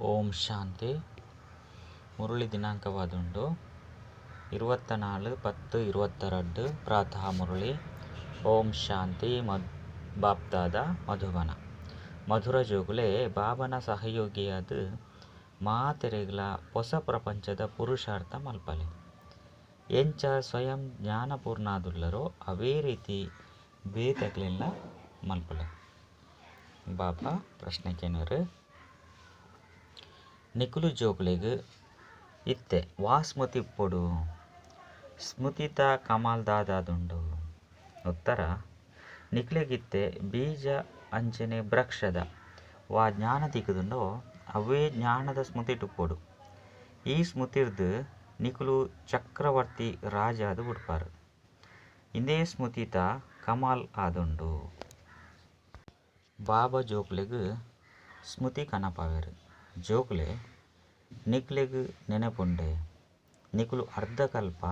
ಓಂ ಶಾಂತಿ. ಮುರುಳಿ ದಿನಾಂಕವಾದುಂಡು 24/10/22 ಪ್ರಾತಃ ಮುರುಳಿ. ಓಂ ಶಾಂತಿ. ಬಾಪ್ದಾದ ಮಧುಬನ ಮಧುರ ಜೋಗುಲೆ ಬಾಬನ ಸಹಯೋಗಿಯಾದ ಮಾತೆರೆಗಳ ಹೊಸ ಪ್ರಪಂಚದ ಪುರುಷಾರ್ಥ ಮಲ್ಪಲೆ ಎಂಚ ಸ್ವಯಂ ಜ್ಞಾನಪೂರ್ಣಾದುಲ್ಲರೋ ಅವೇ ರೀತಿ ಬೇತಗಳೆಲ್ಲ ಮಲ್ಪಲೆ. ಬಾಬಾ ಪ್ರಶ್ನೆ ಕೇನರು ನಿಖುಲು ಜೋಗುಲೆಗ್ ಇತ್ತೆ ವಾ ಸ್ಮೃತಿ ಪೊಡು ಸ್ಮೃತಿತ ಕಮಾಲ್ ದಾದಾದುಂಡು. ಉತ್ತರ: ನಿಖಿಲೆಗಿತ್ತೆ ಬೀಜ ಅಂಚನೆ ವೃಕ್ಷದ ವಾ ಜ್ಞಾನ ದಿಕ್ಕದುಂಡೋ ಅವೇ ಜ್ಞಾನದ ಸ್ಮೃತಿಟು ಪೊಡು. ಈ ಸ್ಮೃತಿರ್ದು ನಿಖುಲು ಚಕ್ರವರ್ತಿ ರಾಜಾದ ಉಡ್ಪಾರು. ಇಂದೇ ಸ್ಮೃತಿತ ಕಮಾಲ್ ಆದುಂಡು. ಬಾಬಾ ಜೋಕ್ಲೆಗ್ ಸ್ಮೃತಿ ಕನಪಾವೆರು. ಜೋಕ್ಲೆ ನಿಕ್ಲೆಗ್ ನೆನಪುಂಡೆ ನಿಖುಲು ಅರ್ಧಕಲ್ಪ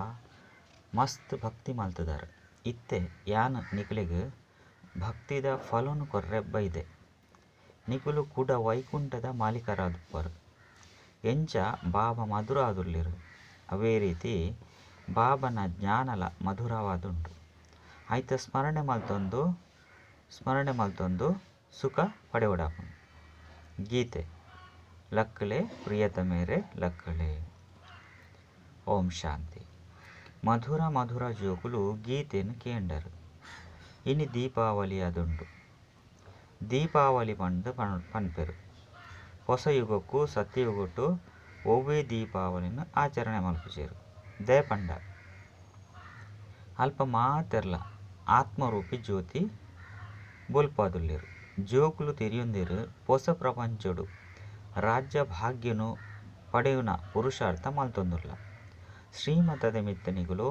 ಮಸ್ತ್ ಭಕ್ತಿ ಮಲ್ತದಾರ. ಇತ್ತೆ ಯಾನ್ ನಿಖಿಲೆಗ್ ಭಕ್ತಿದ ಫಲನು ಕೊರ್ರೆಬ್ಬ ಇದೆ. ನಿಖುಲು ಕೂಡ ವೈಕುಂಠದ ಮಾಲೀಕರಾದುಪ್ಪರು. ಎಂಚ ಬಾಬಾ ಮಧುರ ಆದುಲ್ಲಿರು ಅವೇ ರೀತಿ ಬಾಬನ ಜ್ಞಾನಲ ಮಧುರವಾದುಂಡು. ಐತ ಸ್ಮರಣೆ ಮಲ್ತೊಂದು ಸುಖ ಪಡೆವಡಾಪುಂಡು. ಗೀತೆ ಲಕ್ಕಲೆ ಪ್ರಿಯತಮೇರೆ ಲಕ್ಕಲೆ. ಓಂ ಶಾಂತಿ. ಮಧುರ ಮಧುರ ಜೋಗುಲು ಗೀತೆನು ಕೇಂಡರು. ಇನಿ ದೀಪಾವಳಿ ಆದುಂಡು. ದೀಪಾವಳಿ ಪಂಡು ಪನ್ಪೆರು. ಹೊಸ ಯುಗಕ್ಕೂ ಸತ್ಯಯುಗಟ್ಟು ಒವ್ವೇ ದೀಪಾವಳಿನ ಆಚರಣೆ ಮಲ್ಪುಜೇರು. ದಯಪಂಡ ಅಲ್ಪ ಮಾತೆರ್ಲ ಆತ್ಮರೂಪಿ ಜ್ಯೋತಿ ಬೊಲ್ಪಾದುಲ್ಲೆರು. ಜೋಕುಲು ತೆರೆಯೊಂದಿರು ಹೊಸ ಪ್ರಪಂಚಡು ರಾಜ್ಯ ಭಾಗ್ಯನು ಪಡೆಯುನ ಪುರುಷಾರ್ಥ ಮಲ್ತೊಂದುಲ್ಲ. ಶ್ರೀಮತದ ಮಿತ್ತನಿಗಳು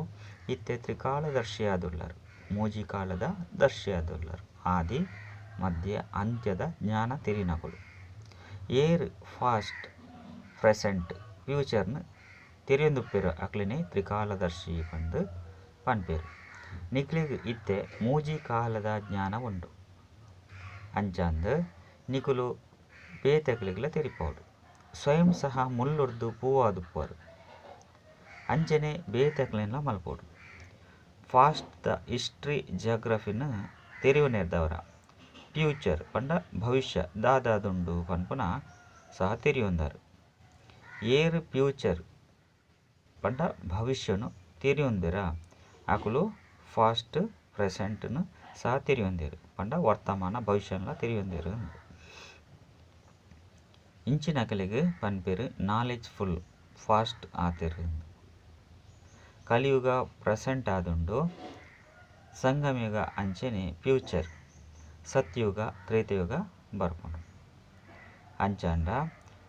ಇತ್ತೆ ತ್ರಿಕಾಲದರ್ಶಿಯಾದುಲ್ಲರು. ಮೂಜಿ ಕಾಲದ ದರ್ಶಿಯಾದುಲ್ಲರು. ಆದಿ ಮಧ್ಯ ಅಂತ್ಯದ ಜ್ಞಾನ ತಿರಿನಗಳು. ಏರ್ ಫಾಸ್ಟ್ ಪ್ರೆಸೆಂಟ್ ಫ್ಯೂಚರ್ನ ತೆರೆಯೊಂದುಪ್ಪೆರು ಅಕ್ಲೆನೆ ತ್ರಿಕಾಲದರ್ಶಿ ಪಂದು ಪನ್ಪೆರು. ನಿಖಿಲೆಗ್ ಇತ್ತೆ ಮೂಜಿ ಕಾಲದ ಜ್ಞಾನ ಉಂಡು. ಅಂಚಾಂದ್ ನಿಖುಲು ಬೇತೆಗ್ಲೆಗ್ಲ ತೆರಿಪೋಡು. ಸ್ವಯಂ ಸಹ ಮುಲ್ಲುರ್ದು ಪೂವಾದುಪ್ಪರು. ಅಂಚನೆ ಬೇತೆಗ್ಲೆಲ್ಲ ಮಲ್ಪೋಡು. ಫಾಸ್ಟ್ ದ ಹಿಸ್ಟ್ರಿ ಜಿಯೋಗ್ರಫಿನ ತೆರೆಯುನೆರ್ದವರ ಫ್ಯೂಚರ್ ಪಂಡ ಭವಿಷ್ಯ ದಾದಾದುಂಡು ಪನ್ಪುನ ಸಹ ತೆರೆಯೊಂದಾರು. ಏರ್ ಫ್ಯೂಚರ್ ಪಂಡ ಭವಿಷ್ಯನು ತೆರೆಯೊಂದಿರ ಅಕುಲು ಫಾಸ್ಟ್ ಪ್ರೆಸೆಂಟ್ನು ಸಹ ತೆರೆಯೊಂದಿರು ಪಂಡ ವರ್ತಮಾನ ಭವಿಷ್ಯನ ತೆರೆಯೊಂದಿರು. ಇಂಚಿನಕಲೆಗ್ ಪನ್ಪೆರು ನಾಲೆಜ್ ಫುಲ್ ಫಾಸ್ಟ್ ಆತೆರು. ಕಲಿಯುಗ ಪ್ರೆಸೆಂಟ್ ಆದುಂಡು. ಸಂಗಮಯುಗ ಅಂಚನೆ ಫ್ಯೂಚರ್. ಸತ್ಯುಗ ತ್ರೇತಯುಗ ಬರ್ಪುಂಡು. ಅಂಚಾಂಡ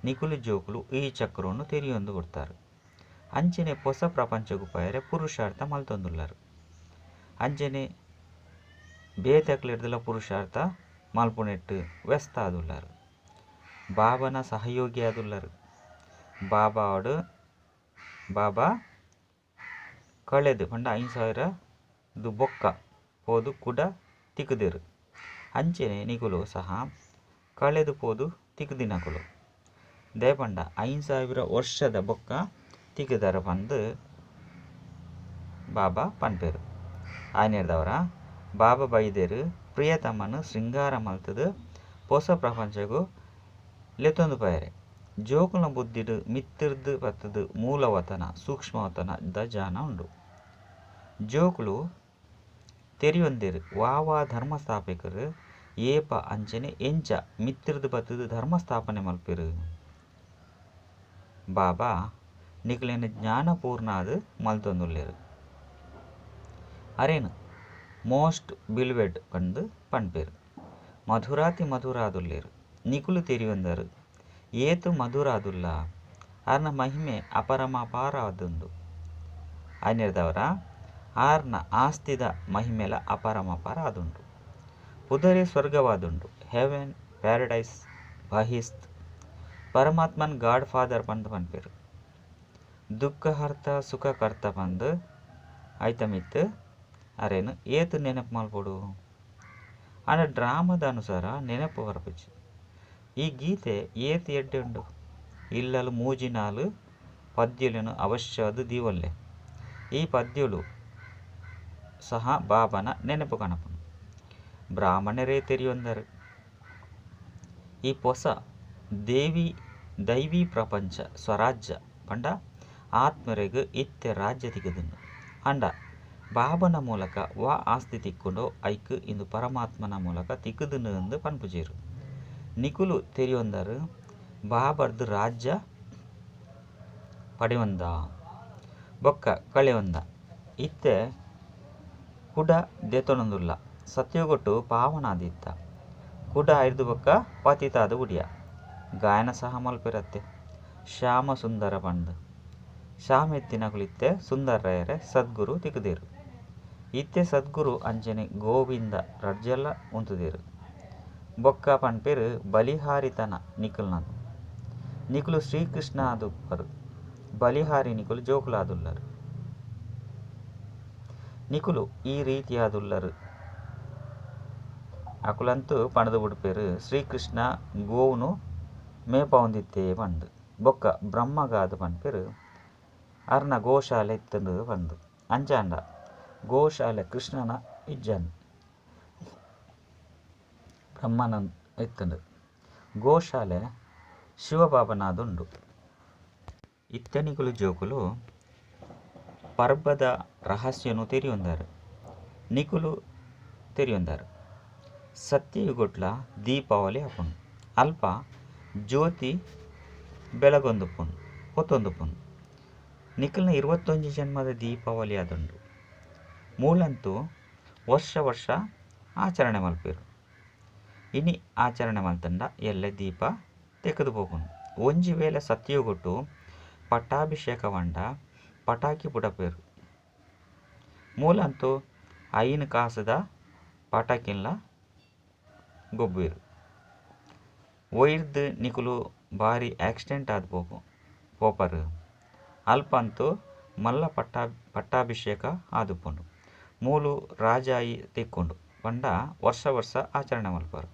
ನಿಖುಲು ಜೋಕುಲು ಈ ಚಕ್ರವನ್ನು ತೆರೆಯೊಂದು ಕೊಡ್ತಾರು. ಅಂಚನೆ ಹೊಸ ಪ್ರಪಂಚಗೂ ಪಯರೆ ಪುರುಷಾರ್ಥ ಮಲ್ತೊಂದುಲ್ಲರು. ಅಂಚನೆ ಬೇತಕ್ಲೆಡ್ದಲ ಪುರುಷಾರ್ಥ ಮಲ್ಪುನೆಟ್ಟು ವ್ಯಸ್ತ ಆದುಲ್ಲರು. ಬಾಬನ ಸಹಯೋಗಿ ಆದುಲ್ಲರು. ಬಾಬಾ ಕಳೆದು ಪಂಡ 5,000 ಬೊಕ್ಕ ಪೋದು ಕೂಡ ತಿಕ್ಕದಿರು. ಅಂಚನೆ ನಿಖುಲು ಸಹ ಕಳೆದು ಪೋದು ತಿಕ್ಕದಿನಕುಲು. ದಯಪಂಡ 5,000 ವರ್ಷದ ಬೊಕ್ಕ ತಿಕ್ಕದರ ಪಂದು ಬಾಬಾ ಪನ್ಪೆರು. ಆಯ್ನೆರ್ದವರ ಬಾಬಾ ಬೈದೆರು ಪ್ರಿಯತಮ್ಮನು ಶೃಂಗಾರ ಮಲ್ತದು ಹೊಸ ಪ್ರಪಂಚಗೂ ಲೆತ್ತೊಂದು ಪಯರೆ. ಜೋಕುಲ್ನ ಬುದ್ಧಿಡು ಮಿತ್ತಿರ್ದು ಬತ್ತದು ಮೂಲವತನ ಸೂಕ್ಷ್ಮವತನ ದ ಜಾನ ಉಂಡು. ಜೋಕುಲು ತೆರೆಯೊಂದಿರು ವಾವಾ ಧರ್ಮಸ್ಥಾಪಕರು ಏಪ ಅಂಚನೆ ಎಂಚ ಮಿತ್ತಿರ್ದು ಬತ್ತದು ಧರ್ಮಸ್ಥಾಪನೆ ಮಲ್ಪೆರು. ಬಾಬಾ ನಿಖಿಲೆನ ಜ್ಞಾನಪೂರ್ಣಾದು ಮಲ್ತೊಂದುಲ್ಲೆರು. ಅರೇನು ಮೋಸ್ಟ್ ಬಿಲ್ವೆಡ್ ಪಂದು ಪನ್ಪೆರು. ಮಧುರಾತಿ ಮಧುರಾದುಲ್ಲೆರು. ನಿಖುಲು ತೆರೆಯೊಂದರು ಏತು ಮಧುರಾದುಲ್ಲ ಆರ್ನ ಮಹಿಮೆ ಅಪರಮಪಾರ ಆದುಂಡು. ಆಯ್ನೆರ್ದವರ ಆರ್ನ ಆಸ್ತಿದ ಮಹಿಮೆಲ ಅಪರಮಪಾರ ಆದುಂಡು. ಪುದರೆ ಸ್ವರ್ಗವಾದುಂಡು. ಹೆವೆನ್ ಪ್ಯಾರಡೈಸ್ ಬಹಿಸ್ತ್ ಪರಮಾತ್ಮನ್ ಗಾಡ್ ಫಾದರ್ ಪಂದು ಪನ್ಪೆರು. ದುಃಖಹರ್ತ ಸುಖಕರ್ತ ಪಂದು ಐತ ಮಿತ್ತು ಅರೇನು ಏತು ನೆನಪು ಮಲ್ಪೊಡು ಆಂಡ ಡ್ರಾಮದ ಅನುಸಾರ ನೆನಪು ಬರ್ಪುಜಿ. ಈ ಗೀತೆ ಏತು ಎಡ್ಡೆ ಉಂಡು. ఇళ్ళలు మూజినాలు పద్యులను అవశ్యదు దీవొల్లే. ఈ పద్యులు సహా ಬಾಬನ ನೆನಪು ಕಣಪನು. ಬ್ರಾಹ್ಮಣರೇ ತೆರೆಯೊಂದರು. ಈ ಹೊಸ ದೈವಿ ಪ್ರಪಂಚ ಸ್ವರಾಜ್ಯ ಪಂಡ ಆತ್ಮರೆಗೆ ಇತ್ತೆ ರಾಜ್ಯ ತಿಗದನು ಅಂಡ ಬಾಬನ ಮೂಲಕ ವಾ ಆಸ್ತಿ ತಿಕ್ಕೊಂಡು ಐಕ್ ಇಂದು ಪರಮಾತ್ಮನ ಮೂಲಕ ತಿಕ್ಕದನು ಎಂದು ಪನ್ಪುಜೇರು. ನಿಕುಲು ತೆರೆಯೊಂದರು ಬಾಬರ್ದು ರಾಜ್ಯ ಪಡೆಯೊಂದ ಬೊಕ್ಕ ಕಳೆಯೊಂದ ಇತ್ತೆ ಕುಡ ದೆತೊನೊಂದುಲ್ಲ ಸತ್ಯಗೊಟ್ಟು ಪಾವನಾದಿತ್ತ ಕುಡ ಐದು ಬೊಕ್ಕ ಪತಿತಾದ ಉಡಿಯ ಗಾಯನ ಸಹ ಮಲ್ಪಿರತ್ತೆ. ಶ್ಯಾಮ ಸುಂದರ ಪಂಡ್ ಶ್ಯಾಮ ಎತ್ತಿನಕುಲಿತ್ತೆ ಸುಂದರಯ್ಯರೆ ಸದ್ಗುರು ತಿಕ್ಕದೇರು. ಇತ್ತೆ ಸದ್ಗುರು ಅಂಚನೆ ಗೋವಿಂದ ರಡ್ಜೆಲ್ಲ ಉಂತುದೇರು. ಬೊಕ್ಕ ಪನ್ಪೇರು ಬಲಿಹಾರಿತನ ನಿಕುಲ್ನದು. ನಿಕುಲು ಶ್ರೀಕೃಷ್ಣ ಆದುಪ್ಪರು. ಬಲಿಹಾರಿ ನಿಕುಲು ಜೋಕುಲಾದುಲ್ಲರು. ನಿಕುಲು ಈ ರೀತಿಯಾದುಲ್ಲರು ಅಕುಲಂತೂ ಪಣದು ಬಿಡ್ಪೇರು ಶ್ರೀಕೃಷ್ಣ ಗೋವುನು ಮೇಪ ಹೊಂದಿತ್ತೇ ಪಂಡು. ಬೊಕ್ಕ ಬ್ರಹ್ಮಗಾದು ಪನ್ಪೇರು ಅರ್ನ ಗೋಶಾಲೆ ಎತ್ತಂಡು ಪಂಡು. ಅಂಚಾಂಡ ಗೋಶಾಲೆ ಕೃಷ್ಣನ ಇಜ್ಜನು ಬ್ರಹ್ಮನ ಎತ್ತಂಡು. ಗೋಶಾಲೆ ಶಿವಬಾಬನಾದುಂಡು. ಇತ್ತನಿಕುಲು ಜೋಕುಲು ಪರ್ಬದ ರಹಸ್ಯನು ತೆರೆಯೊಂದಾರು. ನಿಕುಲು ತೆರೆಯೊಂದಾರು. ಸತ್ಯಯುಗೊಟ್ಲ ದೀಪಾವಳಿ ಹಾಪುಂಡು. ಅಲ್ಪ ಜ್ಯೋತಿ ಬೆಳಗೊಂದುಪುಂಡು ಹೊತ್ತೊಂದುಪುಂಡು. ನಿಕಲ್ನ 21 ಜನ್ಮದ ದೀಪಾವಳಿ ಆದುಂಡು. ಮೂಲಂತೂ ವರ್ಷ ಆಚರಣೆ ಮಲ್ಪೇರು. ಇನಿ ಆಚರಣೆ ಮಲ್ತಂಡ ಎಲ್ಲೆ ದೀಪ ತೆಗೆದು ಹೋಗುಂಡು. ಒಂಜಿ ವೇಳೆ ಸತ್ಯಯುಗೊಟ್ಟು ಪಟ್ಟಾಭಿಷೇಕವಂಡ ಪಟಾಕಿ ಪುಡಪೇರು. ಮೂಲಂತೂ ಐನು ಕಾಸದ ಪಟಾಕಿನ್ಲ ಗೊಬ್ಬೇರು. ಒಯ್ದು ನಿಕುಲು ಭಾರಿ ಆಕ್ಸಿಡೆಂಟ್ ಆದ ಪೋಪರು. ಅಲ್ಪಂತೂ ಮಲ್ಲ ಪಟ್ಟಾಭಿಷೇಕ ಆದುಪುಂಡು. ಮೂಲು ರಾಜಾಯಿ ತಿಕ್ಕೊಂಡು ಪಂಡ ವರ್ಷ ಆಚರಣೆ ಮಲ್ಪರು.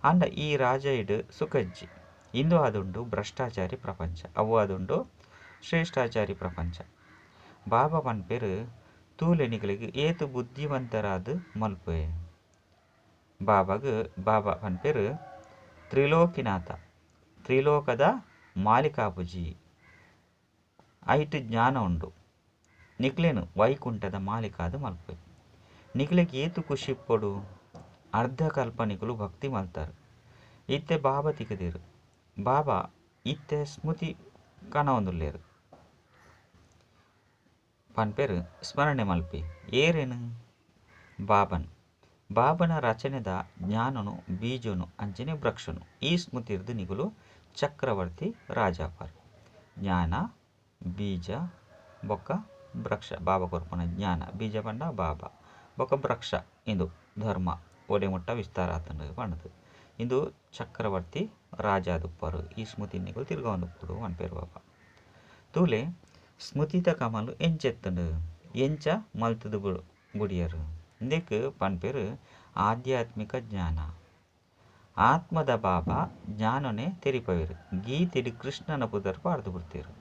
ಅಂಡ ಈ ರಾಜಾಯಿಡು ಸುಖಜ್ಜಿ. ಇಂದು ಅದುಂಡು ಭ್ರಷ್ಟಾಚಾರಿ ಪ್ರಪಂಚ. ಅವು ಅದುಂಡು ಶ್ರೇಷ್ಠಾಚಾರಿ ಪ್ರಪಂಚ. ಬಾಬಾ ಪನ್ಪೇರು ತೂಲೆನಿಗಳಿಗೆ ಏತು ಬುದ್ಧಿವಂತರಾದು ಮಲ್ಪೆ. ಬಾಬಾ ಪನ್ಪೇರು ತ್ರಿಲೋಕಿನಾಥ ತ್ರಿಲೋಕದ ಮಾಲಿಕಾಪುಜಿ. ಐಟು ಜ್ಞಾನ ಉಂಡು. ನಿಕ್ಲೇನು ವೈಕುಂಠದ ಮಾಲಿಕಾದು ಮಲ್ಪೆ. ನಿಕ್ಲೆಗೆ ಏತು ಖುಷಿ ಪಡು ಅರ್ಧ ಕಲ್ಪನಿಕಲು ಭಕ್ತಿ ಮಲ್ತಾರು. ಇತ್ತೆ ಬಾಬಾ ತಿಕ್ಕದೇರು. ಬಾಬಾ ಇತ್ತೆ ಸ್ಮೃತಿ ಕಣವೊಂದುಲ್ಲೇರು ಪನ್ಪೇರು ಸ್ಮರಣೆ ಮಲ್ಪಿ ಏರೇನು ಬಾಬನ ರಚನೆದ ಜ್ಞಾನನು ಬೀಜನು ಅಂಚನೆ ವೃಕ್ಷನು. ಈ ಸ್ಮೃತಿರ್ದು ನಿಗುಲು ಚಕ್ರವರ್ತಿ ರಾಜಾಪಾರ್. ಜ್ಞಾನ ಬೀಜ ಬೊಕ್ಕ ವೃಕ್ಷ. ಬಾಬಾ ಕೊರ್ಪನ ಜ್ಞಾನ ಬೀಜ ಪಂಡ ಬಾಬಾ ಬೊಕ್ಕ ವೃಕ್ಷ. ಇಂದು ಧರ್ಮ ಒಡೆ ಮುಟ್ಟ ವಿಸ್ತಾರ ಆತಂಡು ಪಂಡದು. ಇಂದು ಚಕ್ರವರ್ತಿ ರಾಜಾದುಪ್ಪರು. ಈ ಸ್ಮೃತಿ ನಿಗುಲು ತಿರ್ಗೊಂದುಪ್ಪುಡು ಪನ್ಪೇರು ಬಾಬಾ. ತೂಲೆ ಸ್ಮೃತಿತ ಕಮಲು ಎಂಚೆತ್ತಂಡು ಎಂಚ ಮಲ್ತದು ಬುಡಿಯರು. ಇಂದೆಕ್ ಪನ್ಪೇರು ಆಧ್ಯಾತ್ಮಿಕ ಜ್ಞಾನ. ಆತ್ಮದ ಬಾಬಾ ಜ್ಞಾನನೆ ತೆರಿಪವೇರು. ಗೀತೆಡು ಕೃಷ್ಣನ ಪುದರ್ ಪಾಡ್ದು ಬಿಡ್ತೇರು.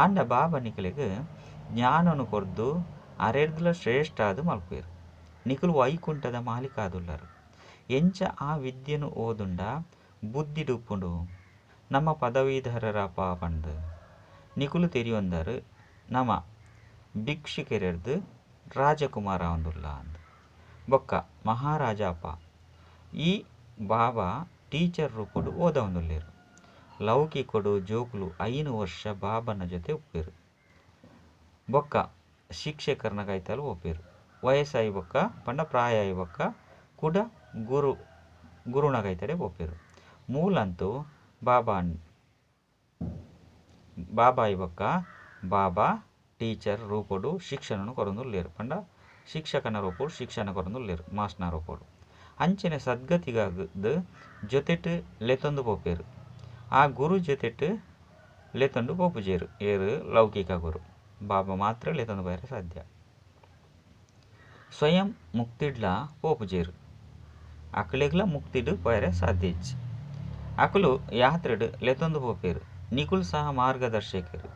ಅಂಡ ಬಾಬಾ ನಿಕಲೆಗ್ ಜ್ಞಾನನು ಕೊರ್ದು ಅರೆರ್ದುಲ ಶ್ರೇಷ್ಠ ಆದು ಮಲ್ಪೇರು. ನಿಕುಲು ವೈಕುಂಠದ ಮಾಲಿಕಾದುಲ್ಲರು. ಎಂಚ ಆ ವಿದ್ಯೆನು ಓದುಂಡ ಬುದ್ಧಿಡುಪ್ಪುಂಡು ನಮ್ಮ ಪದವೀಧರರಪ ಪಂಡು. ನಿಕುಲು ತೆರಿಯೊಂದರು ನಮ್ಮ ಭಿಕ್ಷುಕೆರೆರ್ದು ರಾಜಕುಮಾರ ಒಂದುಲ್ಲ ಅಂದು ಬೊಕ್ಕ ಮಹಾರಾಜಾಪ. ಈ ಬಾಬಾ ಟೀಚರ್ ರೂಪಡು ಓದ ಒಂದುಲ್ಲೇರು. ಲೌಕಿಕೊಡು ಜೋಕುಲು 5 ವರ್ಷ ಬಾಬನ ಜೊತೆ ಉಪ್ಪೇರು. ಬೊಕ್ಕ ಶಿಕ್ಷಕರನ ಕೈತಲು ಒಪ್ಪೇರು. ವಯಸ್ಸಾಯಿ ಬೊಕ್ಕ ಪಂಡ ಪ್ರಾಯಾಯಿ ಬೊಕ್ಕ ಕುಡ ಗುರುನ ಕೈತಡೆ ಒಪ್ಪೇರು. ಮೂಲಂತೂ ಬಾಬಾಯಿ ಬೊಕ್ಕ ಬಾಬಾ ಟೀಚರ್ ರೂಪಡು ಶಿಕ್ಷಣನು ಕೊರೊಂದುಲ್ಲೇರು ಪಂಡ ಶಿಕ್ಷಕನ ರೂಪಡು ಶಿಕ್ಷಣ ಕೊರೊಂದುಲ್ಲೇರು ಮಾಸ್ಟರ್ನ ರೂಪಡು. ಅಂಚನೆ ಸದ್ಗತಿಗಾಗದು ಜೊತೆಟ್ ಲೆತೊಂದು ಪೋಪೇರು. ಆ ಗುರು ಜೊತೆಟ್ ಲೆತೊಂದು ಪೋಪುಜೇರು. ಏರು ಲೌಕಿಕ ಗುರು. ಬಾಬಾ ಮಾತ್ರ ಲೆತೊಂದು ಬಯರ ಸಾಧ್ಯ. ಸ್ವಯಂ ಮುಕ್ತಿಡ್ಲ ಪೋಪುಜೇರು. ಅಕಲೆಗ್ಲ ಮುಕ್ತಿಡು ಬಯರ ಸಾಧ್ಯ ಇಜ್ಜಿ. ಅಕಲು ಯಾತ್ರೆಡು ಲೆತೊಂದು ಪೋಪೇರು. ನಿಕುಲ್ ಸಹ ಮಾರ್ಗದರ್ಶಕರು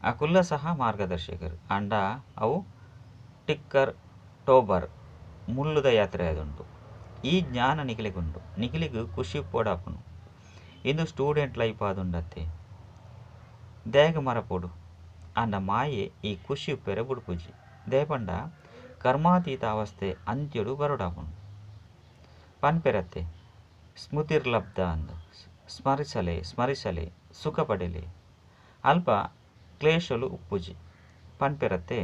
ಅಕುಲ್ಲ ಸಹ ಮಾರ್ಗದರ್ಶಕರು ಅಂಡ ಅವು ಟಿಕ್ಕರ್ ಟೋಬರ್ ಮುಳ್ಳುದ ಯಾತ್ರೆ ಅದುಂಟು. ಈ ಜ್ಞಾನ ನಿಖಿಲಿಗುಂಡು ನಿಖಿಲಿಗು ಖುಷಿ ಪೋಡಾಪುನು ಇಂದು ಸ್ಟೂಡೆಂಟ್ ಲೈಫ್ ಆದುಂಡತ್ತೆ ದೇಗ ಮರಪೋಡು ಅಂಡ ಮಾಯೆ ಈ ಖುಷಿ ಉಪ್ಪೆರೆ ಬುಡ್ಪುಜಿ ದೇಪಂಡ ಕರ್ಮಾತೀತ ಅವಸ್ಥೆ ಅಂತ್ಯಡು ಬರೋಡಾಪುನು ಪನ್ಪೆರತ್ತೆ ಸ್ಮೃತಿರ್ಲಬ್ಧ ಅಂದ ಸ್ಮರಿಸಲೆ ಸ್ಮರಿಸಲೆ ಸುಖ ಪಡೆಲೆ ಅಲ್ಪ ಕ್ಲೇಶಲು ಉಪ್ಪುಜಿ ಪನ್ಪೆರತ್ತೆ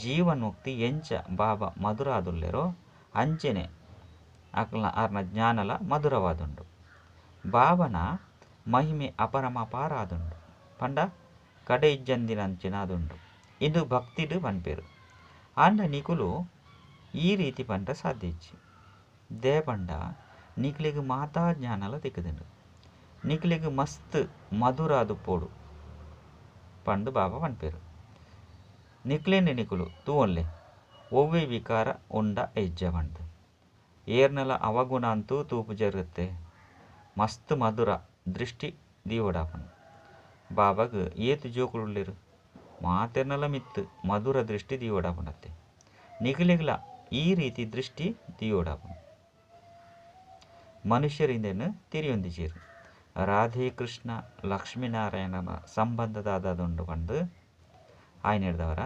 ಜೀವನ್ಮುಕ್ತಿ ಎಂಚ ಬಾಬಾ ಮಧುರ ಆದುಲ್ಲೆರೋ ಅಂಚೆನೆ ಆರ್ನ ಜ್ಞಾನಲ ಮಧುರವಾದುಂಡು. ಬಾಬನ ಮಹಿಮೆ ಅಪರಮಪಾರ ಆದುಂಡು ಪಂಡ ಕಡೆ ಇಜ್ಜಂದಿನಂಚಿನ ಆದುಂಡು. ಇದು ಭಕ್ತಿಡು ಪನ್ಪೇರು ಆಂಡ ನಿಕುಲು ಈ ರೀತಿ ಪಂಡ ಸಾಧ್ಯ ಇಜ್ಜಿ ದೇಪಂಡ ನಿಕ್ಲಿಗೆ ಮಾತಾ ಜ್ಞಾನಲ ತಿಕ್ಕದಿಂಡು ನಿಕ್ಲಿಗೆ ಮಸ್ತ್ ಮಧುರ ಆದುಪ್ಪೋಡು ಪಂಡು ಬಾಬಾ ಪನ್ಪೇರು. ನಿಕ್ಲೇನೆ ನಿಕುಲು ತೂವೊಲ್ಲೆ ಒವ್ವೆ ವಿಕಾರ ಉಂಡ ಹೆಜ್ಜ ಪಂಡು ಏರ್ನಲ ಅವಗುಣ ಅಂತೂ ತೂಪು ಜರುತ್ತೆ ಮಸ್ತ್ ಮಧುರ ದೃಷ್ಟಿ ದೀವಡಾಪನು ಬಾಬಾಗ ಏತು ಜೋಕುಳುಳ್ಳಿರು ಮಾತೆರ್ನಲ ಮಿತ್ತು ಮಧುರ ದೃಷ್ಟಿ ದೀವಡಾಪನತ್ತೆ ನಿಖಿಲಿಗ್ಲ ಈ ರೀತಿ ದೃಷ್ಟಿ ದೀವಡಾಪನು ಮನುಷ್ಯರಿಂದೇನು ತಿರಿಯೊಂದಿಜೀರು ರಾಧೆ ಕೃಷ್ಣ ಲಕ್ಷ್ಮೀನಾರಾಯಣನ ಸಂಬಂಧದಾದದುಂಡು ಪಂಡು ಆಯ್ನ ಹಿಡ್ದವರ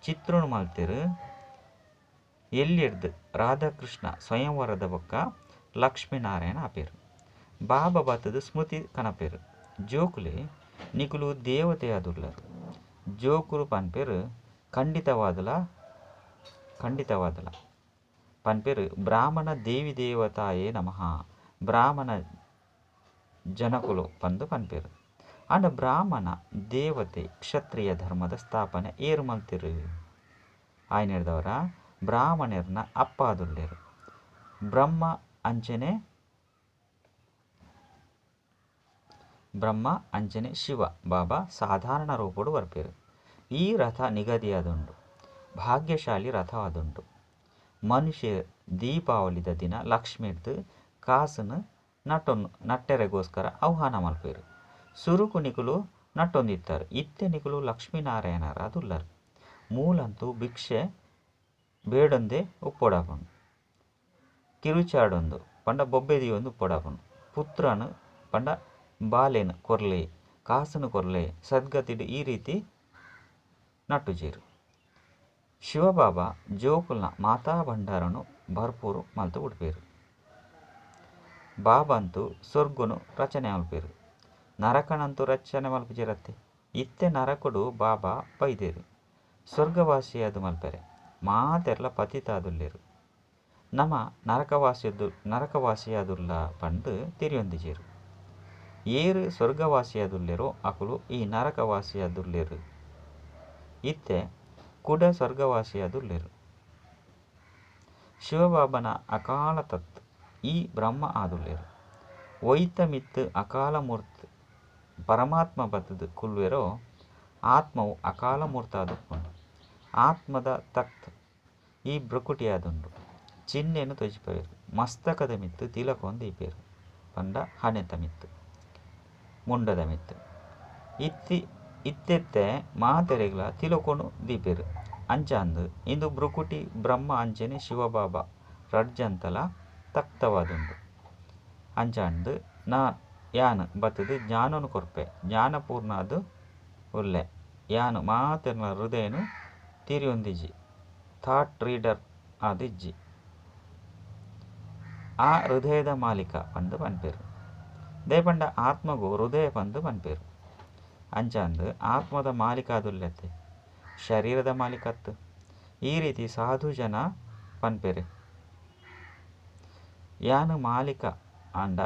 ಚಿತ್ರಣು ಮಲ್ತಿರು ಎಲ್ಲಿ ಹಿಡ್ದು ರಾಧಾಕೃಷ್ಣ ಸ್ವಯಂವರದ ಬೊಕ್ಕ ಲಕ್ಷ್ಮೀನಾರಾಯಣ ಆಪೇರು ಬಾಬಾ ಬತ್ತದು ಸ್ಮೃತಿ ಕನಪೇರು ಜೋಕುಲೆ ನಿಕುಲು ದೇವತೆ ಆದುರ್ಲರು ಜೋಕುಲು ಪನ್ಪೇರು ಖಂಡಿತವಾದಲ ಪನ್ಪೇರು ಬ್ರಾಹ್ಮಣ ದೇವಿ ದೇವತಾಯೇ ನಮಃ ಬ್ರಾಹ್ಮಣ ಜನಕುಲು ಪಂದು ಪನ್ಪೇರು ಅಂಡ ಬ್ರಾಹ್ಮಣ ದೇವತೆ ಕ್ಷತ್ರಿಯ ಧರ್ಮದ ಸ್ಥಾಪನೆ ಏರು ಮಲ್ತಿರು ಆಯ್ನ ಹಿಡ್ದವರ ಬ್ರಾಹ್ಮಣರ್ನ ಅಪ್ಪ ಆದುಲ್ಲೇರು ಬ್ರಹ್ಮ ಅಂಚನೆ ಶಿವ ಬಾಬಾ ಸಾಧಾರಣ ರೂಪಡು ಬರ್ಪೇರು. ಈ ರಥ ನಿಗದಿಯಾದುಂಡು ಭಾಗ್ಯಶಾಲಿ ರಥವಾದುಂಡು ಮನುಷ್ಯ ದೀಪಾವಳಿದ ದಿನ ಲಕ್ಷ್ಮಿಡ್ದು ಕಾಸನ್ನು ನಟ್ಟೆರೆಗೋಸ್ಕರ ಆಹ್ವಾನ ಮಲ್ಪೇರು ಸುರುಕು ನಿಕುಲು ನಟ್ಟೊಂದಿತ್ತಾರೆ ಇತ್ತೆ ನಿಕುಲು ಲಕ್ಷ್ಮೀನಾರಾಯಣರ ಅದುಲ್ಲರು ಮೂಲಂತೂ ಭಿಕ್ಷೆ ಬೇಡೊಂದೇ ಉಪ್ಪೊಡಾಪನು ಕಿರುಚಾಡೊಂದು ಪಂಡ ಬೊಬ್ಬೆದಿಯೊಂದು ಉಪ್ಪೊಡಾಪನು ಪುತ್ರನು ಪಂಡ ಬಾಲೆನು ಕೊರ್ಲೆ ಕಾಸನು ಕೊರ್ಲೆ ಸದ್ಗತಿಡು ಈ ರೀತಿ ನಟ್ಟುಜೇರು. ಶಿವಬಾಬಾ ಜೋಕುಲ್ನ ಮಾತಾ ಭಂಡಾರನು ಭರ್ಪೂರು ಮಲ್ತು ಉಡ್ಪೇರು ಬಾಬಂತೂ ಸ್ವರ್ಗುನು ರಚನೆ ಮಲ್ಪೇರು ನರಕನಂತೂ ರಚನೆ ಮಲ್ಪುಜಿರತ್ತೆ ಇತ್ತೆ ನರಕುಡು ಬಾಬಾ ಬೈದೇರು ಸ್ವರ್ಗವಾಸಿಯಾದು ಮಲ್ಪೆರೆ ಮಾತೆರ್ಲ ಪತಿತಾದುಲ್ಲೇರು ನಮ ನರಕವಾಸಿಯಾದುಲ್ಲ ಪಂಡು ತಿರಿಯೊಂದಿಜೇರು ಏರು ಸ್ವರ್ಗವಾಸಿಯಾದುಲ್ಲೇರೋ ಅಕುಲು ಈ ನರಕವಾಸಿಯಾದುಲ್ಲೇರು ಇತ್ತೆ ಕುಡ ಸ್ವರ್ಗವಾಸಿಯಾದುಲ್ಲೇರು. ಶಿವಬಾಬನ ಅಕಾಲ ತತ್ ಈ ಬ್ರಹ್ಮ ಆದುಲ್ಲೇರು ಒಯ್ತ ಮಿತ್ತು ಅಕಾಲ ಮೂರ್ತ ಪರಮಾತ್ಮ ಬತ್ತದು ಕುಲ್ವೆರೋ ಆತ್ಮವು ಅಕಾಲ ಮೂರ್ತ ಆದುಕೊಂಡು ಆತ್ಮದ ತಕ್ತ್ ಈ ಬ್ರಕುಟಿಯಾದುಂಡು ಚಿಹ್ನೆನು ತೊಜಿಪೇರು ಮಸ್ತಕದ ಮಿತ್ತು ತಿಲಕೊಂದು ದೀಪೇರು ಪಂಡ ಹಣೆತ ಮಿತ್ತು ಮುಂಡದ ಮಿತ್ತು ಇತ್ತೆತ್ತೆ ಮಾತೆರೆಗ್ಲ ತಿಲಕೊನು ದೀಪೇರು ಅಂಚಾಂದು ಇಂದು ಬ್ರುಕುಟಿ ಬ್ರಹ್ಮ ಅಂಚನೆ ಶಿವಬಾಬಾ ರಡ್ಜಂತಲ ತಕ್ತವಾದುಂಡು ಅಂಚಾಂದು ಯಾನು ಬತ್ತದು ಜ್ಞಾನನು ಕೊರ್ಪೆ ಜ್ಞಾನಪೂರ್ಣ ಅದು ಉಲ್ಲೆ ಯಾನು ಮಾತೆರ್ನ ಹೃದಯನು ತಿರಿಯೊಂದಿಜಿ ಥಾಟ್ ರೀಡರ್ ಆದಿಜ್ಜಿ ಆ ಹೃದಯದ ಮಾಲೀಕ ಪಂದು ಪನ್ಪೇರು ದೇಪಂಡ ಆತ್ಮಗೂ ಹೃದಯ ಪಂದು ಪನ್ಪೇರು ಅಂಚಾಂದು ಆತ್ಮದ ಮಾಲೀಕ ಆದುಲ್ಲೆತ್ತೆ ಶರೀರದ ಮಾಲೀಕತ್ತು ಈ ರೀತಿ ಸಾಧು ಜನ ಪನ್ಪೇರೆ ಯಾನು ಮಾಲೀಕ ಅಂಡ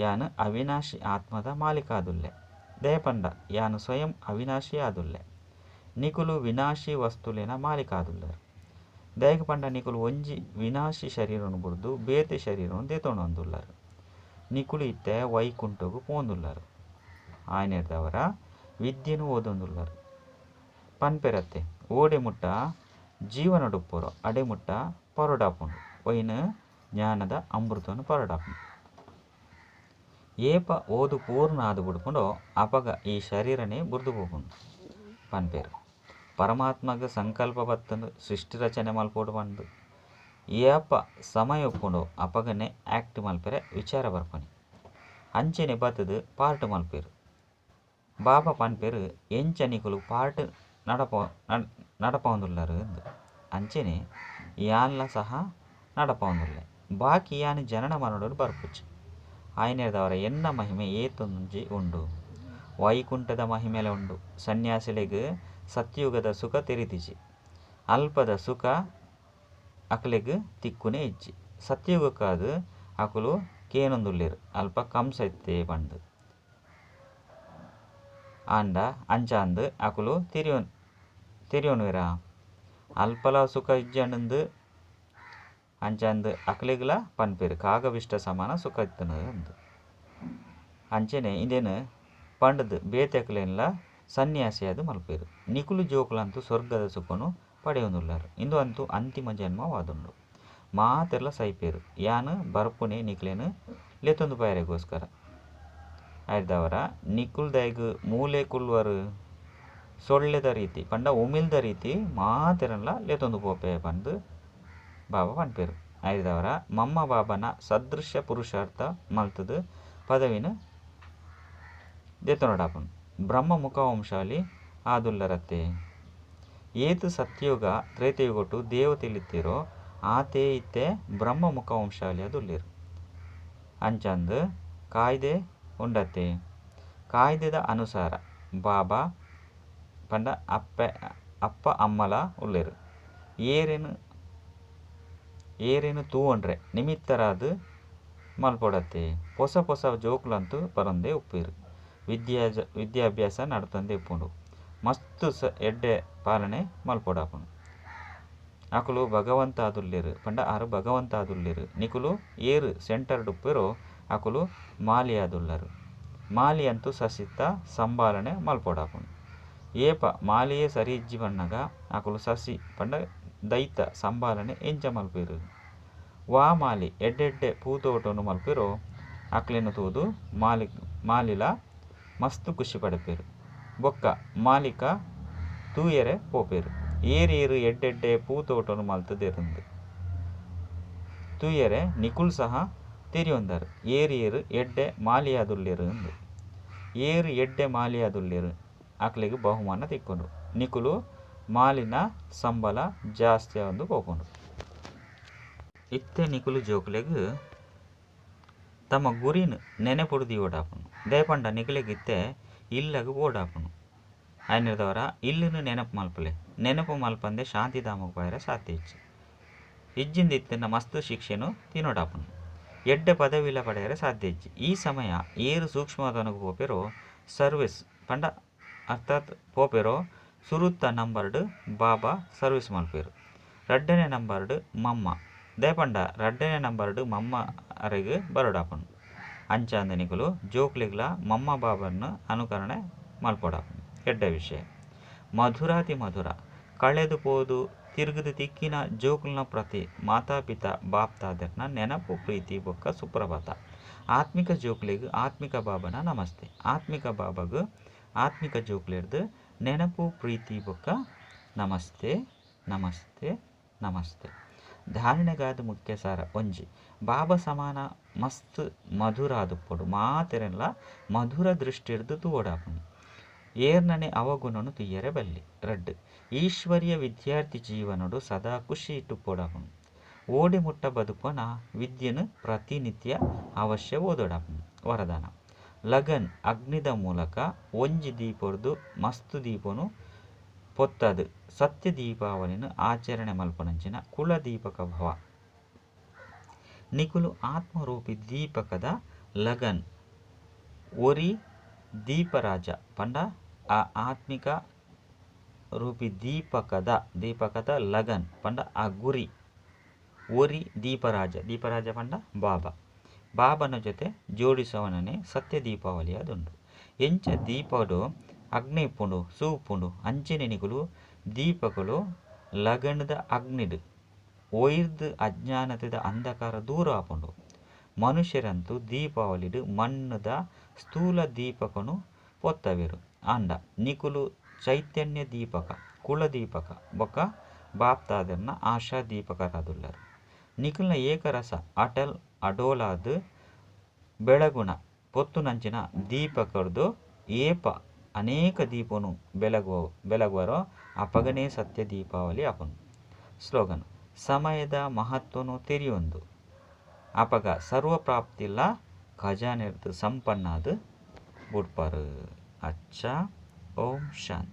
ಯಾನು ಅವಿನಾಶಿ ಆತ್ಮದ ಮಾಲೀಕ ಆದುಲ್ಲೆ ದೇಪಂಡ ಯಾನು ಸ್ವಯಂ ಅವಿನಾಶಿ ಆದುಲ್ಲೆ ನಿಕುಲು ವಿನಾಶಿ ವಸ್ತುಲಿನ ಮಾಲೀಕ ಆದುಲ್ಲರು ದೇಗ ಪಂಡ ನಿಕುಲು ಒಂಜಿ ವಿನಾಶಿ ಶರೀರನು ಬುಡ್ದು ಬೇತೆ ಶರೀರನು ದೇತೊಂದುಲ್ಲರು ನಿಕುಲು ಇತ್ತೆ ವೈಕುಂಠಗೂ ಪೋಂದುಲ್ಲರು ಆಯ್ನ ಹಿಡ್ದವರ ವಿದ್ಯೆನೂ ಓದೊಂದುಲ್ಲರು ಪನ್ಪೆರತ್ತೆ ಓಡೆ ಮುಟ್ಟ ಜೀವನಡುಪ್ಪೊರು ಅಡೆ ಮುಟ್ಟ ಪರೊಡಾಪುಂಡು ಒಯ್ನ ಜ್ಞಾನದ ಅಮೃತವನ್ನು ಪರಡಾಪುಂಡು ಏಪ ಓದು ಪೂರ್ಣ ಆದು ಬಿಡ್ಕೊಂಡು ಅಪಗ ಈ ಶರೀರನೇ ಬುರ್ದು ಹೋಗುಂಡು ಪನ್ಪೇರು. ಪರಮಾತ್ಮಗ ಸಂಕಲ್ಪ ಬತ್ತಂದು ಸೃಷ್ಟಿ ರಚನೆ ಮಲ್ಪೋಡು ಬಂದು ಏಪ ಸಮಯ ಒಪ್ಪುಂಡು ಅಪಗನೆ ಆ್ಯಕ್ಟ್ ಮಲ್ಪೆರೆ ವಿಚಾರ ಬರ್ಪನಿ ಅಂಚೆನೆ ಬತ್ತದು ಪಾರ್ಟ್ ಮಲ್ಪೇರು. ಬಾಬಾ ಪನ್ಪೇರು ಎಂಚ ನಿಕುಲು ಪಾರ್ಟ್ ನಡಪೊಂದುಲ್ಲರು ಎಂದು ಅಂಚೆನೆ ಯಾನ್ಲ ಸಹ ನಡಪೊಂದುಲ್ಲೆ. ಬಾಕಿ ಯಾನು ಜನನ ಮರಣೋಡು ಬರ್ಪುಚ್ಚು. ಆಯ್ನೆದವರ ಎನ್ನ ಮಹಿಮೆ ಏತೊಂಜಿ ಉಂಡು. ವೈಕುಂಠದ ಮಹಿಮೆಲೆ ಉಂಡು. ಸನ್ಯಾಸಿಲೆಗ್ ಸತ್ಯುಗದ ಸುಖ ತೆರಿತಿಜಿ. ಅಲ್ಪದ ಸುಖ ಅಕ್ಲೆಗ್ ತಿಕ್ಕುನೆ ಇಜ್ಜಿ. ಸತ್ಯುಗಕ್ಕಾದು ಅಕುಲು ಕೇನೊಂದುಲ್ಲೆರು ಅಲ್ಪ ಕಂಸ ಎತ್ತೆ ಪಂಡು ಆಂಡ ಅಂಚಾಂದು ಅಕುಲು ತಿರಿಯೋನುವೆರ ಅಲ್ಪಲ ಸುಖ ಇಜ್ಜಂಡು ಅಂಚಾಂದು ಅಕ್ಲೆಗ್ಲ ಪನ್ಪೇರು ಕಾಗವಿಷ್ಟ ಸಮಾನ ಸುಖ ಇತ್ತನು ಅಂದು. ಅಂಚೆನೆ ಇಂದೇನು ಪಂಡದು ಬೇತೆಕ್ಲೆನ್ಲ ಸನ್ಯಾಸಿ ಅದು ಮಲ್ಪೇರು. ನಿಕುಲು ಜೋಕುಲಂತೂ ಸ್ವರ್ಗದ ಸುಖನು ಪಡೆಯೊಂದುಲ್ಲಾರು. ಇಂದು ಅಂತೂ ಅಂತಿಮ ಜನ್ಮವಾದುಂಡು. ಮಾತೆರ್ಲ ಸೈಪೇರು ಯಾನು ಬರ್ಪುನೆ ನಿಕ್ಲೇನು ಲೆತ್ತೊಂದು ಪಾಯರೆಗೋಸ್ಕರ ಆಯ್ದವರ ನಿಕುಲ್ದೈಗ್ ಮೂಲೆ ಕುಲ್ವರು ಸೊಳ್ಳೆದ ರೀತಿ ಪಂಡ ಉಮಿಲ್ದ ರೀತಿ ಮಾತೆರಲ್ಲ ಲೆತ್ತೊಂದು ಪೋಪೆ ಪಂದು ಬಾಬಾ ಪನ್ಪೇರು. ಆಯ್ದವರ ಮಮ್ಮ ಬಾಬನ ಸದೃಶ್ಯ ಪುರುಷಾರ್ಥ ಮಲ್ತದು ಪದವಿನ ದೆತ್ತೊನಡಾಪನು ಬ್ರಹ್ಮ ಮುಖವಂಶಾಲಿ ಆದುಲ್ಲರತ್ತೆ. ಏತು ಸತ್ಯುಗ ತ್ರೇತಯುಗೊಟ್ಟು ದೇವತೆಲಿತ್ತಿರೋ ಆತೇ ಇತ್ತೆ ಬ್ರಹ್ಮ ಮುಖವಂಶಾಲಿ ಅದುಲ್ಲೇರು. ಅಂಚಂದು ಕಾಯ್ದೆ ಉಂಡತ್ತೆ. ಕಾಯ್ದೆದ ಅನುಸಾರ ಬಾಬಾ ಪಂಡ ಅಪ್ಪ ಅಮ್ಮಲ ಉಲ್ಲೇರು. ಏರೇನು ತೂವೊಂಡ್ರೆ ನಿಮಿತ್ತರಾದು ಮಲ್ಪೊಡತ್ತೆ. ಹೊಸ ಹೊಸ ಜೋಕುಲಂತೂ ಬರೊಂದೇ ಉಪ್ಪೇರು. ವಿದ್ಯಾಭ್ಯಾಸ ನಡ್ತಂದೆ ಇಪ್ಪುಂಡು. ಮಸ್ತು ಎಡ್ಡೆ ಪಾಲನೆ ಮಲ್ಪೊಡಾಪುಂಡು. ಅಕುಲು ಭಗವಂತ ಆದುಲ್ಲೇರು ಪಂಡ ಆರು ಭಗವಂತ ಆದುಲ್ಲೇರು. ನಿಕುಲು ಏರು ಸೆಂಟರ್ಡ್ ಉಪ್ಪೇರೋ ಅಕುಲು ಮಾಲಿ ಆದುಲ್ಲರು. ಮಾಲಿ ಅಂತೂ ಸಸಿತ್ತ ಸಂಭಾಲನೆ ಮಲ್ಪೊಡಾಪುಂಡು. ಏಪ ಮಾಲಿಯೇ ಸರಿ ಇಜ್ಜಿ ಬಣ್ಣಗ ಅಕುಲು ಸಸಿ ಪಂಡ ದೈತ ಸಂಭಾಲನೆ ಎಂಚ ಮಲ್ಪೇರು. ವಾ ಮಾಲಿ ಎಡ್ಡೆಡ್ಡೆ ಪೂತೋಟನು ಮಲ್ಪೇರೋ ಅಕ್ಲೆನು ತೂದು ಮಾಲಿಲ ಮಸ್ತು ಖುಷಿ ಪಡಪೇರು. ಬೊಕ್ಕ ಮಾಲಿಕ ತೂಯರೆ ಪೋಪೇರು. ಏರು ಎಡ್ಡೆಡ್ಡೆ ಪೂತೋಟನು ಮಲ್ತದೆರುಂದು ತೂಯರೆ ನಿಕುಲ್ ಸಹ ತಿರಿಯೊಂದರು. ಏರು ಎಡ್ಡೆ ಮಾಲಿಯಾದುಲ್ಲೇರು ಎಂದು. ಏರು ಎಡ್ಡೆ ಮಾಲಿಯಾದುಲ್ಲೇರು ಅಕ್ಲೆಗ್ ಬಹುಮಾನ ತಿಕ್ಕೊಂಡು ನಿಕುಲು ಮಾಲಿನ ಸಂಬಳ ಜಾಸ್ತಿ ಒಂದು ಪೋಪುಂಡು. ಇತ್ತೆ ನಿಕುಲು ಜೋಕುಲೆಗ್ ತಮ್ಮ ಗುರಿನ್ ನೆನೆಪುಡ್ದು ಓಡಾಪುನು. ದೇಪಂಡ ನಿಕುಲೆಗಿತ್ತೆ ಇಲ್ಲಗ್ ಓಡಾಪುನು. ಆಯ್ನದವರ ಇಲ್ಲುನು ನೆನಪು ಮಲ್ಪಲೆ. ನೆನಪು ಮಲ್ಪಂದೆ ಶಾಂತಿಧಾಮಕ್ಕೆ ಬಾಯರ ಸಾಧ್ಯ ಇಜ್ಜಿ. ಇಜ್ಜಿಂದ ಇತ್ತಿನ ಮಸ್ತ್ ಶಿಕ್ಷೆನು ತಿನ್ನೋಡಾಪುನು. ಎಡ್ಡೆ ಪದವಿಲ ಪಡೆಯರೆ ಸಾಧ್ಯ ಇಜ್ಜಿ. ಈ ಸಮಯ ಏರು ಸೂಕ್ಷ್ಮತನకు ಪೋಪೆರೋ ಸರ್ವಿಸ್ ಪಂಡ ಅರ್ಥಾತ್ ಪೋಪೆರೋ ಸುರುತ್ತ ನಂಬರ್ಡ್ ಬಾಬಾ ಸರ್ವಿಸ್ ಮಲ್ಪೇರು. ರಡ್ಡನೇ ನಂಬರ್ಡ್ ಮಮ್ಮ ದೇಪಂಡ ರಡ್ಡನೇ ನಂಬರ್ಡ್ ಮಮ್ಮ ಅರೆಗ್ ಬರೋಡಾಪುನು. ಅಂಚಾಂದ ನಿಕುಲು ಜೋಕ್ಲಿಗ್ಲ ಮಮ್ಮ ಬಾಬನ್ನು ಅನುಕರಣೆ ಮಲ್ಪೊಡಾಪುನು. ಎಡ್ಡ ವಿಷಯ ಮಧುರಾತಿ ಮಧುರ ಕಳೆದು ಪೋದು ತಿರುಗದು ತಿಕ್ಕಿನ ಜೋಕುಲ್ನ ಪ್ರತಿ ಮಾತಾಪಿತ ಬಾಪ್ತಾದರ್ನ ನೆನಪು ಪ್ರೀತಿ ಬೊಕ್ಕ ಸುಪ್ರಭಾತ. ಆತ್ಮಿಕ ಜೋಕ್ಲಿಗ್ ಆತ್ಮಿಕ ಬಾಬನ ನಮಸ್ತೆ. ಆತ್ಮಿಕ ಬಾಬಾಗ ಆತ್ಮಿಕ ಜೋಕ್ಲೆರ್ದು ನೆನಪು ಪ್ರೀತಿ ಬೊಕ್ಕ ನಮಸ್ತೆ ನಮಸ್ತೆ ನಮಸ್ತೆ. ಧಾರಣೆಗಾದ ಮುಖ್ಯ ಸಾರ ಒಂಜಿ ಬಾಬಾ ಸಮಾನ ಮಸ್ತ್ ಮಧುರ ಆದುಪ್ಪೊಡು ಮಾತೆರೆಲ್ಲ ಮಧುರ ದೃಷ್ಟಿರ್ದು ತೂವಡಾಪುನು. ಏರ್ನನೆ ಅವಗುಣನು ತುಯ್ಯರೆ ಬಲ್ಲಿ. ರಡ್ಡ್ ಈಶ್ವರ್ಯ ವಿದ್ಯಾರ್ಥಿ ಜೀವನಡು ಸದಾ ಖುಷಿ ಇಟ್ಟುಪೋಡಾಪುನು. ಓಡಿ ಮುಟ್ಟ ಬದುಕುವನ ವಿದ್ಯೆನು ಪ್ರತಿನಿತ್ಯ ಅವಶ್ಯ ಓದೋಡಾಪುನು. ವರದಾನ ಲಗನ್ ಅಗ್ನಿದ ಮೂಲಕ ಒಂಜಿ ದೀಪೊರ್ದು ಮಸ್ತು ದೀಪನು ಪೊತ್ತದು ಸತ್ಯ ದೀಪಾವಳಿನ ಆಚರಣೆ ಮಲ್ಪನಂಚಿನ ಕುಲ ದೀಪಕ ಭವ. ನಿಕುಲು ಆತ್ಮರೂಪಿ ದೀಪಕದ ಲಗನ್ ಒರಿ ದೀಪರಾಜ ಪಂಡ ಆ ಆತ್ಮಿಕ ರೂಪಿ ದೀಪಕದ ಲಗನ್ ಪಂಡ ಆ ಗುರಿ ಒರಿ ದೀಪರಾಜ ಪಂಡ ಬಾಬನ ಜೊತೆ ಜೋಡಿಸುವವನೇ ಸತ್ಯ ದೀಪಾವಳಿ ಅದುಂಡು. ಎಂಚ ದೀಪಡು ಅಗ್ನಿ ಇಪ್ಪುಂಡು ಸೂಪುಂಡು ಅಂಚೆನೆ ನಿಕುಲು ದೀಪಗಳು ಲಗಣದ ಅಗ್ನಿಡ್ ಒಯ್ದು ಅಜ್ಞಾನದ ಅಂಧಕಾರ ದೂರ ಆಪುಂಡು. ಮನುಷ್ಯರಂತೂ ದೀಪಾವಳಿಡು ಮಣ್ಣದ ಸ್ಥೂಲ ದೀಪಕನು ಪೊತ್ತವೆರು ಆಂಡ ನಿಕುಲು ಚೈತನ್ಯ ದೀಪಕ ಕುಲ ದೀಪಕ ಬೊಕ್ಕ ಬಾಪ್ತಾದರ್ನ ಆಶಾ ದೀಪಕರಾದುಲ್ಲರು. ನಿಕುಲ್ನ ಏಕರಸ ಅಟಲ್ ಅಡೋಲಾದ್ ಬೆಳಗುಣ ಪೊತ್ತುನಂಚಿನ ದೀಪಕರ್ದು ಏಪ ಅನೇಕ ದೀಪನು ಬೆಳಗುವರೋ ಅಪಗನೇ ಸತ್ಯ ದೀಪಾವಳಿ ಅಪನು. ಸ್ಲೋಗನ್: ಸಮಯದ ಮಹತ್ವನು ತೆರಿಯೊಂದು ಅಪಗ ಸರ್ವಪ್ರಾಪ್ತಿಲ್ಲ ಖಜಾನೆರ್ದು ಸಂಪನ್ನಾದ್ ಬುಡ್ಪರ್. ಅಚ್ಚ. ಓಂ ಶಾಂತಿ.